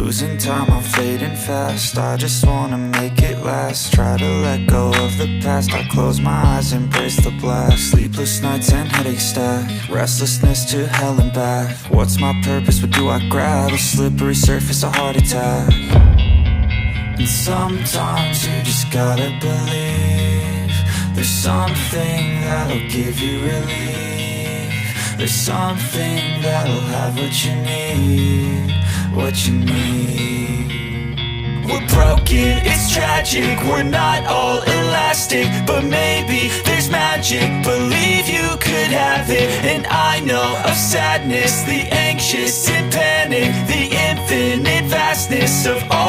Losing time, I'm fading fast. I just wanna make it last. Try to let go of the past. I close my eyes, embrace the blast. Sleepless nights and headache stack. Restlessness to hell and back. What's my purpose, what do I grab? A slippery surface, a heart attack. And sometimes you just gotta believe there's something that'll give you relief. There's something that'll have what you need, what you need. We're broken, it's tragic, we're not all elastic, but maybe there's magic, believe you could have it. And I know of sadness, the anxious and panic, the infinite vastness of all